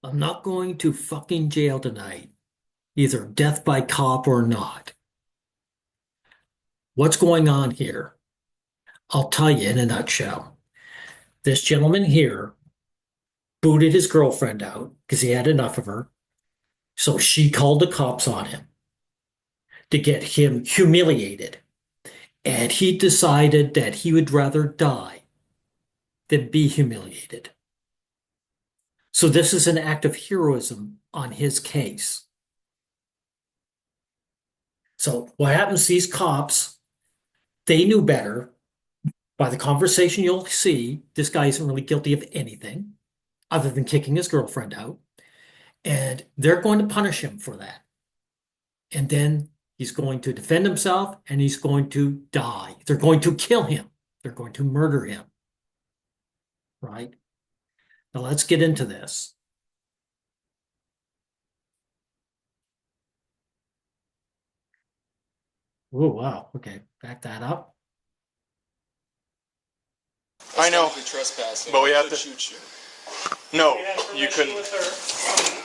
I'm not going to fucking jail tonight, either death by cop or not. What's going on here? I'll tell you in a nutshell. This gentleman here booted his girlfriend out because he had enough of her. So she called the cops on him to get him humiliated. And he decided that he would rather die than be humiliated. So this is an act of heroism on his case. So what happens to these cops, they knew better. By the conversation you'll see, this guy isn't really guilty of anything other than kicking his girlfriend out. And they're going to punish him for that. And then he's going to defend himself and he's going to die. They're going to kill him. They're going to murder him. Right? Now let's get into this. Oh, wow. Okay. Back that up. I know, trespassing. but we have to shoot you. No, you couldn't. I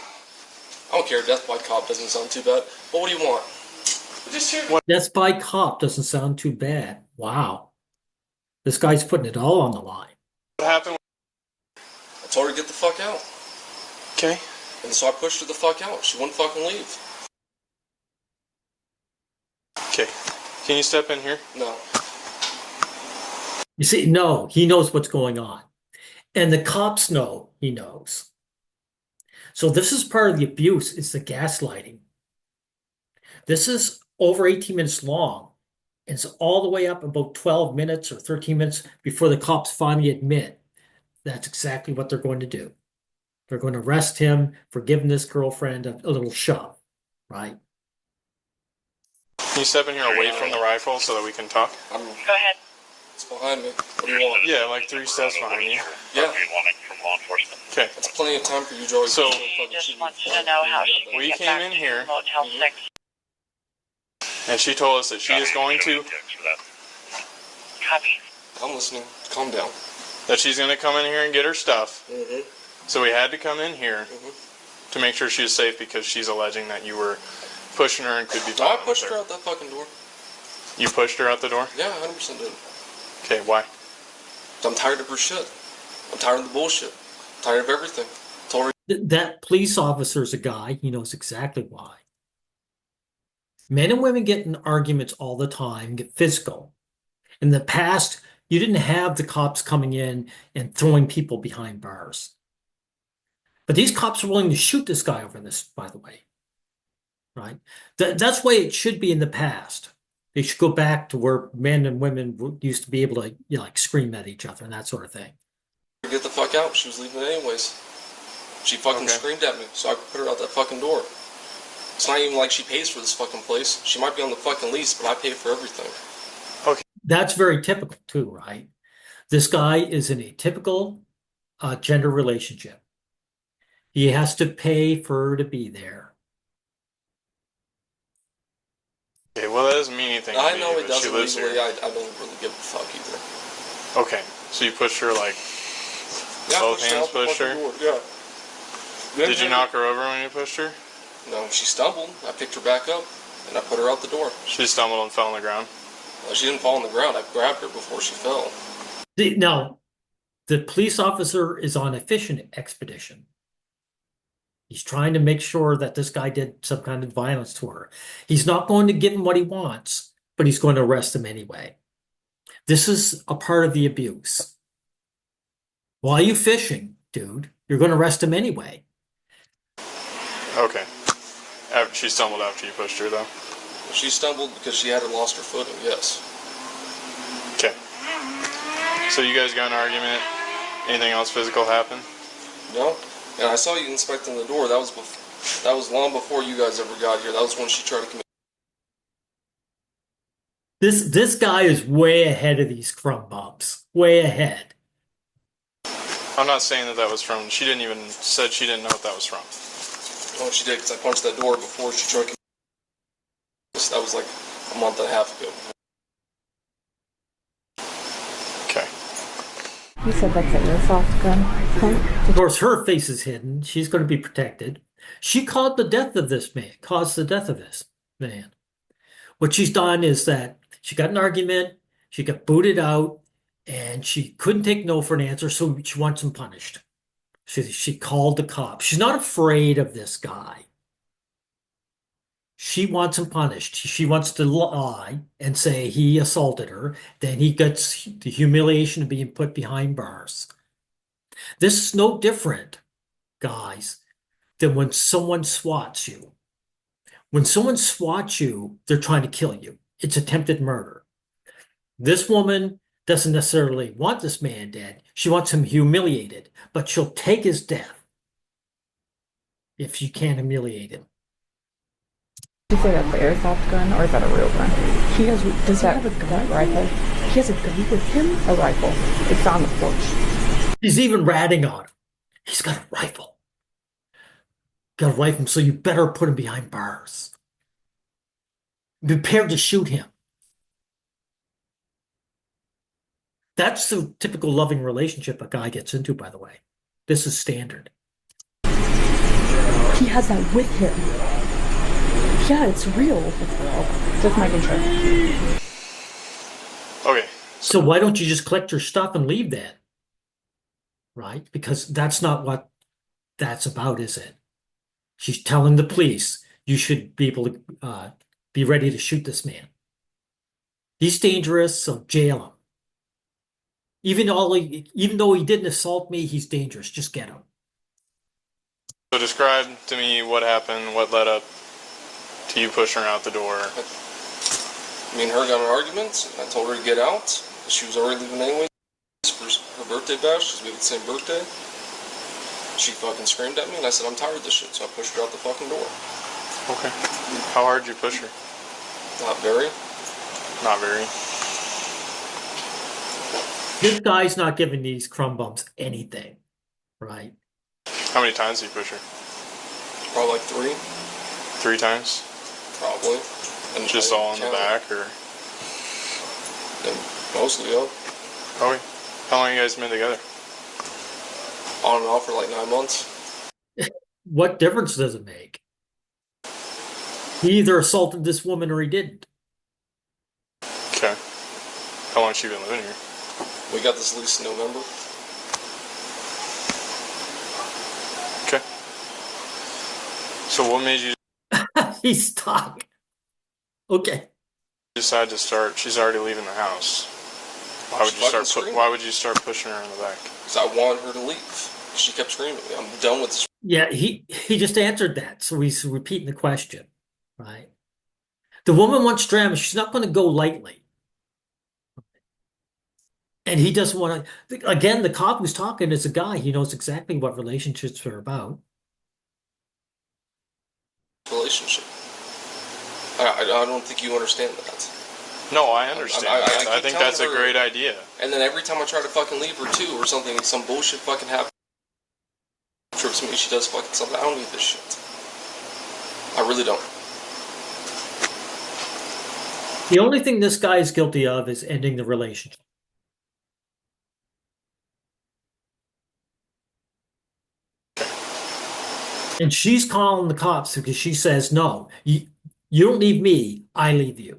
don't care. Death by cop doesn't sound too bad. But what do you want? Death by cop doesn't sound too bad. Wow. This guy's putting it all on the line. What happened? I told her to get the fuck out. Okay. And so I pushed her the fuck out. She wouldn't fucking leave. Okay. Can you step in here? No. You see, no, he knows what's going on. And the cops know he knows. So this is part of the abuse, it's the gaslighting. This is over 18 minutes long. It's all the way up about 12 minutes or 13 minutes before the cops finally admit that's exactly what they're going to do. They're going to arrest him for giving this girlfriend a little shove, right? Can you step in here away from the rifle so that we can talk? Go ahead. It's behind me. What do you want? Yeah, like 3 steps behind you. Yeah. From law enforcement. Okay. That's plenty of time for you, Joey. So, She just wants to know how she can We get came back in to here. Motel 6. And she told us that she is going to, Copy. I'm listening. Calm down. that she's going to come in here and get her stuff. Mm-hmm. So we had to come in here to make sure she was safe because she's alleging that you were pushing her and could be No, I talking pushed with her her. out that fucking door. You pushed her out the door? Yeah, 100% did. Okay, why? I'm tired of her shit. I'm tired of the bullshit. I'm tired of everything. Told her. That police officer's a guy, he knows exactly why. Men and women get in arguments all the time, get physical. In the past, you didn't have the cops coming in and throwing people behind bars. But these cops are willing to shoot this guy over this, by the way. Right? That's the way it should be in the past. They should go back to where men and women used to be able to, you know, like scream at each other and that sort of thing. Get the fuck out. She was leaving anyways. She fucking screamed at me, so I put her out that fucking door. It's not even like she pays for this fucking place. She might be on the fucking lease, but I pay for everything. That's very typical too, right? This guy is in a typical gender relationship. He has to pay for her to be there. Okay, well that doesn't mean anything to I me, know it but she doesn't lives legally. here. I don't really give a fuck either. Okay, so you pushed her like, Yeah, both I hands out the pushed fucking her? door. Yeah. Did you knock her over when you pushed her? No, she stumbled. I picked her back up, and I put her out the door. She stumbled and fell on the ground. She didn't fall on the ground. I grabbed her before she fell. Now, the police officer is on a fishing expedition. He's trying to make sure that this guy did some kind of violence to her. He's not going to give him what he wants, but he's going to arrest him anyway. This is a part of the abuse. Why are you fishing, dude? You're going to arrest him anyway. Okay. She stumbled after you pushed her, though. She stumbled because she had lost her footing, yes. Okay. So you guys got in an argument? Anything else physical happen? No? And I saw you inspecting the door. That was long before you guys ever got here. That was when she tried to commit. This guy is way ahead of these crumb bumps. Way ahead. I'm not saying that was from. She didn't even said she didn't know what that was from. Oh, she did, because I punched that door before she tried to commit. That was like a month and a half ago. Okay. You said that's an airsoft gun. Huh? Of course, her face is hidden. She's going to be protected. She caused the death of this man, caused the death of this man. What she's done is that she got an argument, she got booted out, and she couldn't take no for an answer, so she wants him punished. She called the cops. She's not afraid of this guy. She wants him punished. She wants to lie and say he assaulted her. Then he gets the humiliation of being put behind bars. This is no different, guys, than when someone swats you. When someone swats you, they're trying to kill you. It's attempted murder. This woman doesn't necessarily want this man dead. She wants him humiliated, but she'll take his death if she can't humiliate him. Did you say that's the airsoft gun, or is that a real gun? Does he have a gun rifle? He has a gun with him? A rifle. It's on the porch. He's even ratting on him. He's got a rifle. Got a rifle, so you better put him behind bars. Be prepared to shoot him. That's the typical loving relationship a guy gets into, by the way. This is standard. He has that with him. Yeah, it's real. It's real. Just making sure. Okay. So why don't you just collect your stuff and leave then? Right? Because that's not what that's about, is it? She's telling the police you should be able to be ready to shoot this man. He's dangerous, so jail him. Even though he didn't assault me, he's dangerous. Just get him. So describe to me what happened, what led up to you pushing her out the door. Me and her got in an argument. I told her to get out. She was already leaving anyway for her birthday bash, because we have the same birthday. She fucking screamed at me, and I said, I'm tired of this shit, so I pushed her out the fucking door. Okay. How hard did you push her? Not very. Not very. This guy's not giving these crumb bumps anything, right? How many times did you push her? Probably like 3. 3 times? Probably. And Just all in the back, or? And mostly, yeah. Okay. How long have you guys been together? On and off for like 9 months. What difference does it make? He either assaulted this woman or he didn't. Okay. How long has she been living here? We got this lease in November. Okay. So what made you He's stuck. Okay. decide to start? She's already leaving the house. Why would you start pushing her in the back? Because I wanted her to leave. She kept screaming at me. I'm done with this. Yeah, he just answered that, so he's repeating the question, right? The woman wants drama. She's not going to go lightly. And he doesn't want to. Again, the cop who's talking is a guy. He knows exactly what relationships are about. Relationship. I don't think you understand that. No, I understand. I think that's a great idea. And then every time I try to fucking leave her too, or something, some bullshit fucking happens. Trips me, she does fucking something. I don't need this shit. I really don't. The only thing this guy is guilty of is ending the relationship. And she's calling the cops because she says, no, you don't leave me, I leave you.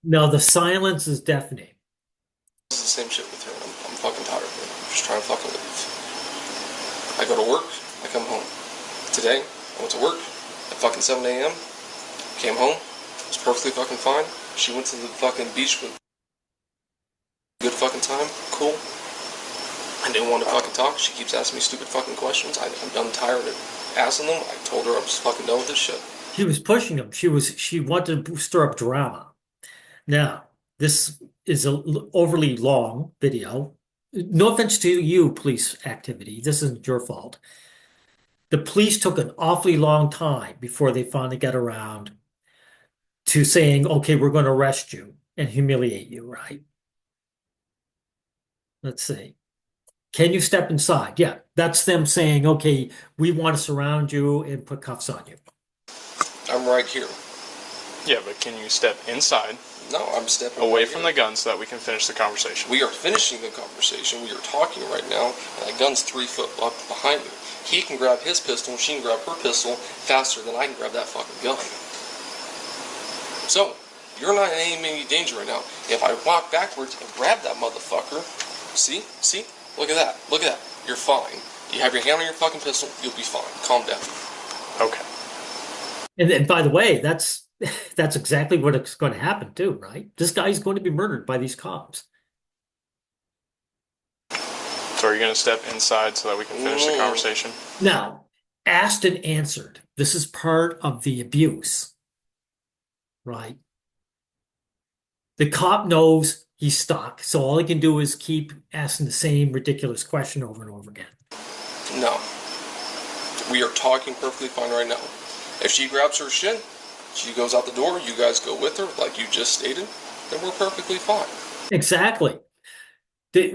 No, the silence is deafening. It's the same shit with her. I'm fucking tired of it. I'm just trying to fucking leave. I go to work, I come home. Today, I went to work at fucking 7 a.m. Came home, it was perfectly fucking fine. She went to the fucking beach with good fucking time, cool. I didn't want to fucking talk. She keeps asking me stupid fucking questions. I'm done tired of asking them. I told her I'm just fucking done with this shit. She was pushing him. She wanted to stir up drama. Now, this is an overly long video. No offense to you, police activity. This isn't your fault. The police took an awfully long time before they finally got around to saying, okay, we're going to arrest you and humiliate you, right? Let's see. Can you step inside? Yeah, that's them saying, okay, we want to surround you and put cuffs on you. I'm right here. Yeah, but can you step inside, No, I'm stepping away right from here. the gun so that we can finish the conversation? We are finishing the conversation. We are talking right now, and that gun's 3 foot up behind me. He can grab his pistol, and she can grab her pistol faster than I can grab that fucking gun. So, you're not in any danger right now. If I walk backwards and grab that motherfucker, see? Look at that. Look at that. You're fine. You have your hand on your fucking pistol, you'll be fine. Calm down. Okay. And then, by the way, that's exactly what is going to happen too, right? This guy's going to be murdered by these cops. So are you going to step inside so that we can finish the conversation? Now, asked and answered. This is part of the abuse, right? The cop knows he's stuck, so all he can do is keep asking the same ridiculous question over and over again. No. We are talking perfectly fine right now. If she grabs her shit, she goes out the door, you guys go with her, like you just stated, then we're perfectly fine. Exactly.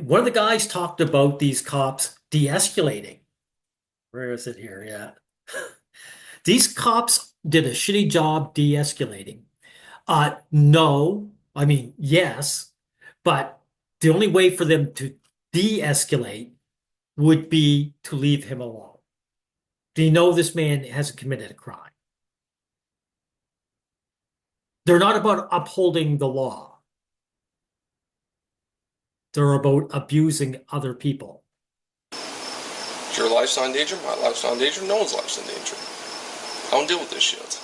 One of the guys talked about these cops de-escalating. Where is it here? Yeah. These cops did a shitty job de-escalating. No, I mean, yes, but the only way for them to de-escalate would be to leave him alone. Do you know this man hasn't committed a crime? They're not about upholding the law. They're about abusing other people. Your life's not in danger, my life's not in danger, no one's life's in danger. I don't deal with this shit.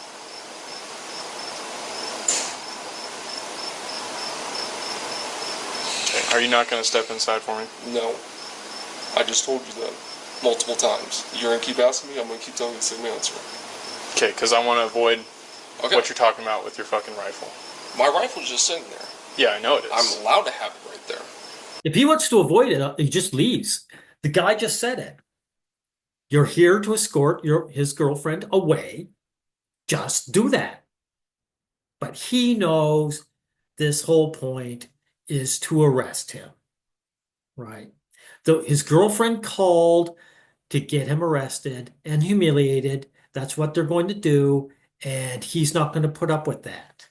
Okay. Are you not going to step inside for me? No. I just told you that multiple times. You're going to keep asking me, I'm going to keep telling you the same answer. Okay, because I want to avoid Okay. what you're talking about with your fucking rifle. My rifle's just sitting there. Yeah, I know it is. I'm allowed to have it right there. If he wants to avoid it, he just leaves. The guy just said it. You're here to escort his girlfriend away. Just do that. But he knows this whole point is to arrest him. Right? Though his girlfriend called to get him arrested and humiliated. That's what they're going to do. And he's not going to put up with that.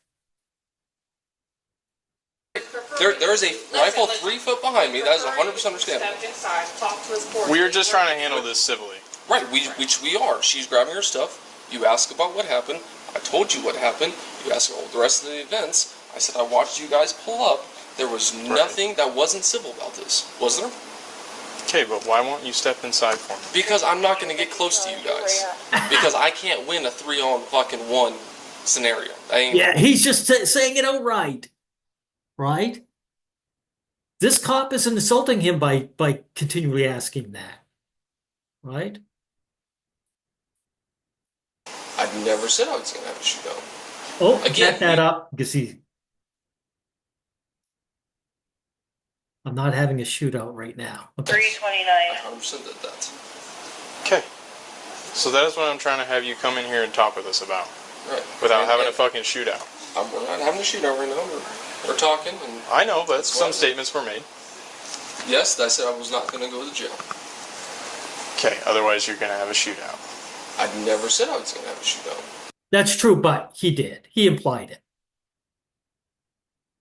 There's a rifle 3 foot behind me. That is 100% understandable. Step inside, talk to his court. We are just trying to handle this civilly. Right, which we are. She's grabbing her stuff. You ask about what happened. I told you what happened. You asked all the rest of the events. I said I watched you guys pull up. There was nothing that wasn't civil about this, was there? Okay, but why won't you step inside for me? Because I'm not going to get close to you guys. Because I can't win a 3-on-1 scenario. Yeah, he's just saying it outright. Right? This cop isn't insulting him by continually asking that. Right? I never said I was going to have a shootout. Oh, Again, back that up because I'm not having a shootout right now. Okay. 329. I 100% did that. Okay. So that is what I'm trying to have you come in here and talk with us about. Right. Without having a fucking shootout. We're not having a shootout right now. We're talking. And I know, but some why. statements were made. yes, I said I was not going to go to jail. Okay, otherwise you're going to have a shootout. I never said I was going to have a shootout. That's true, but he did. He implied it.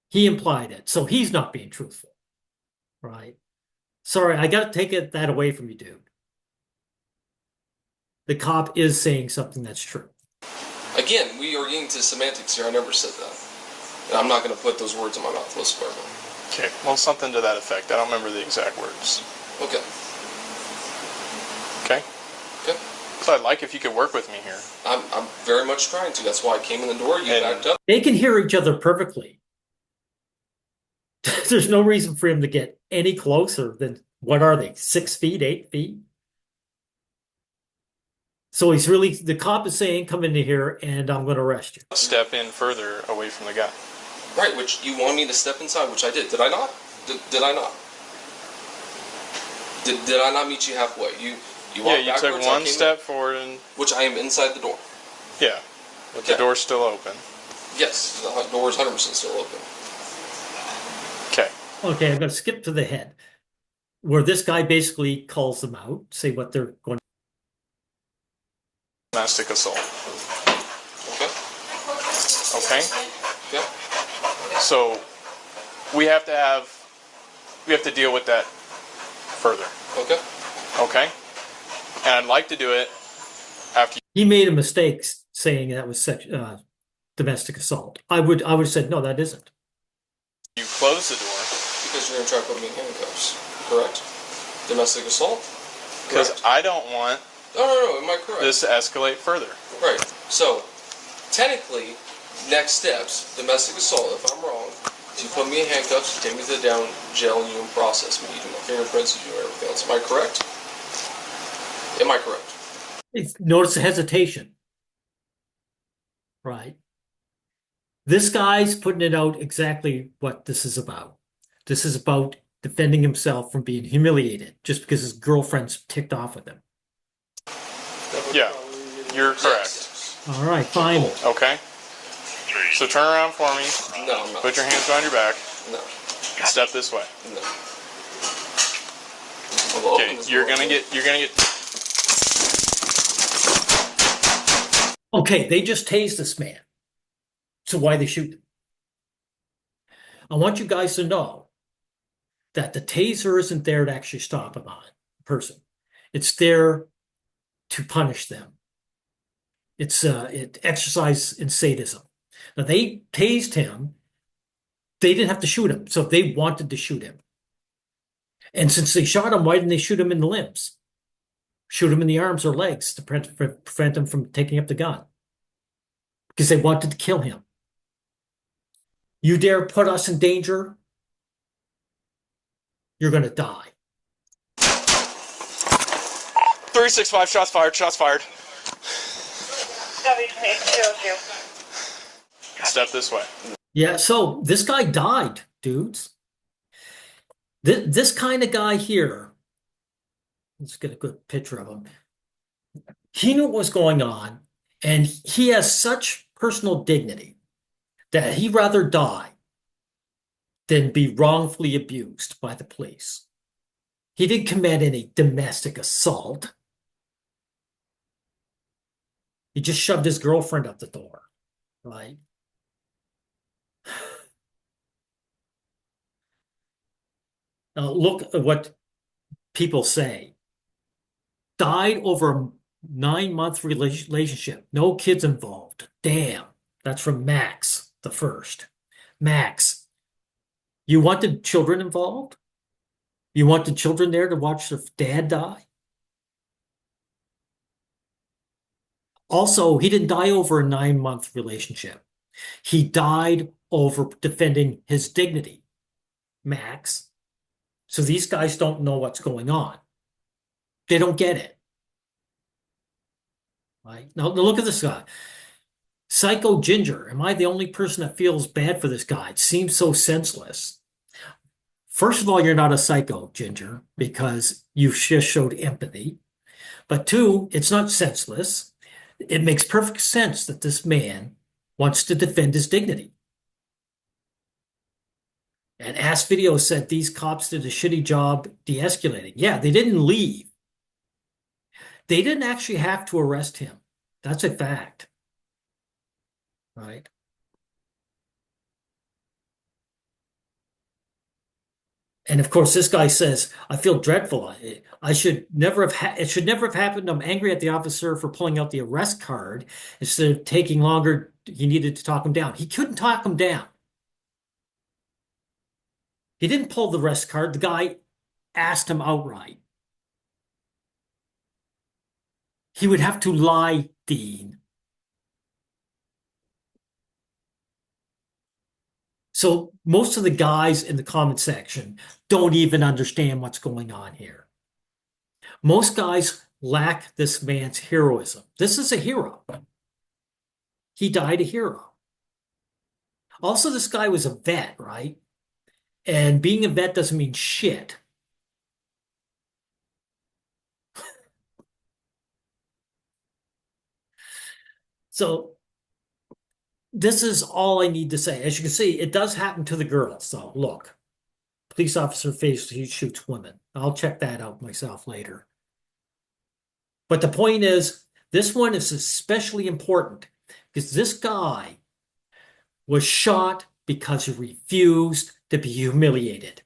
He implied it. So he's not being truthful. Right? Sorry, I got to take that away from you, dude. The cop is saying something that's true. Again, we are getting to semantics here. I never said that. And I'm not going to put those words in my mouth, Miss Spargo. Okay, well, something to that effect. I don't remember the exact words. Okay. Okay? Okay. So I'd like if you could work with me here. I'm very much trying to. That's why I came in the door. You backed up. They can hear each other perfectly. There's no reason for him to get any closer than, what are they, 6 feet, 8 feet? So the cop is saying, come into here and I'm going to arrest you. Step in further away from the guy. Right, which you wanted me to step inside, which I did. Did I not? Did I not? Did I not meet you halfway? You Yeah, walked you backwards, took I one came step forward and, in, which I am inside the door. yeah, with the Okay. door still open. Yes, the door is 100% still open. Okay. Okay, I'm going to skip to the head, where this guy basically calls them out, say what they're going to. Domestic assault. Okay. Okay? Okay. So we have to deal with that further. Okay. Okay? And I'd like to do it after He made a mistake saying that was domestic assault. I would have said, no, that isn't. you close the door. Because you're going to try to put me in handcuffs. Correct? Domestic assault? Because Correct. I don't want No. Am I correct? this to escalate further. Right. So, technically, next steps, domestic assault, if I'm wrong, is you put me in handcuffs, you take me to the down jail, and you process me. You do my fingerprints, you do everything else. Am I correct? Am I correct? Notice the hesitation. Right. This guy's putting it out exactly what this is about. This is about defending himself from being humiliated just because his girlfriend's ticked off with him. Yeah, you're correct. Yes. All right, fine. Okay? So turn around for me. No, I'm not. Put your hands behind your back. No. And step this way. No. Well, Okay, you're gonna get Okay, they just tased this man. So why they shoot him? I want you guys to know that the taser isn't there to actually stop a person. It's there to punish them. It exercise in sadism. Now they tased him. They didn't have to shoot him, so they wanted to shoot him. And since they shot him, why didn't they shoot him in the limbs? Shoot him in the arms or legs to prevent him from taking up the gun. Because they wanted to kill him. You dare put us in danger, you're going to die. 365, shots fired, shots fired. W202. Step this way. Yeah, so this guy died, dudes. This kind of guy here, let's get a good picture of him. He knew what was going on, and he has such personal dignity that he'd rather die than be wrongfully abused by the police. He didn't commit any domestic assault. He just shoved his girlfriend up the door, right? Now look at what people say. Died over a 9-month relationship. No kids involved. Damn. That's from Max, the first. Max, you wanted children involved? You wanted children there to watch their dad die? Also, he didn't die over a 9-month relationship. He died over defending his dignity, Max. So these guys don't know what's going on. They don't get it. Right? Now look at this guy. Psycho Ginger. Am I the only person that feels bad for this guy? It seems so senseless. First of all, you're not a psycho, Ginger, because you just showed empathy. But two, it's not senseless. It makes perfect sense that this man wants to defend his dignity. And Ass Video said these cops did a shitty job de-escalating. Yeah, they didn't leave. They didn't actually have to arrest him. That's a fact. Right? And of course, this guy says, I feel dreadful. I should never have it should never have happened. I'm angry at the officer for pulling out the arrest card instead of taking longer. He needed to talk him down. He couldn't talk him down. He didn't pull the arrest card. The guy asked him outright. He would have to lie, Dean. So most of the guys in the comment section don't even understand what's going on here. Most guys lack this man's heroism. This is a hero. He died a hero. Also, this guy was a vet, right? And being a vet doesn't mean shit. So this is all I need to say. As you can see, it does happen to the girls. So look, police officer face, he shoots women. I'll check that out myself later. But the point is, this one is especially important because this guy was shot because he refused to be humiliated.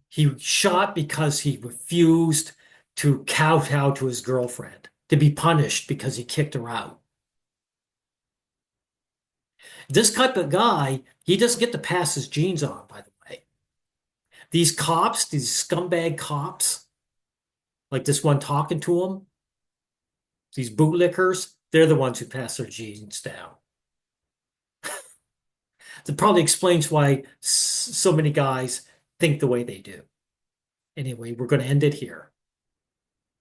He shot because he refused to kowtow to his girlfriend, to be punished because he kicked her out. This type of guy, he doesn't get to pass his genes on, by the way. These cops, these scumbag cops, like this one talking to him, these bootlickers, they're the ones who pass their genes down. That probably explains why so many guys think the way they do. Anyway, we're going to end it here.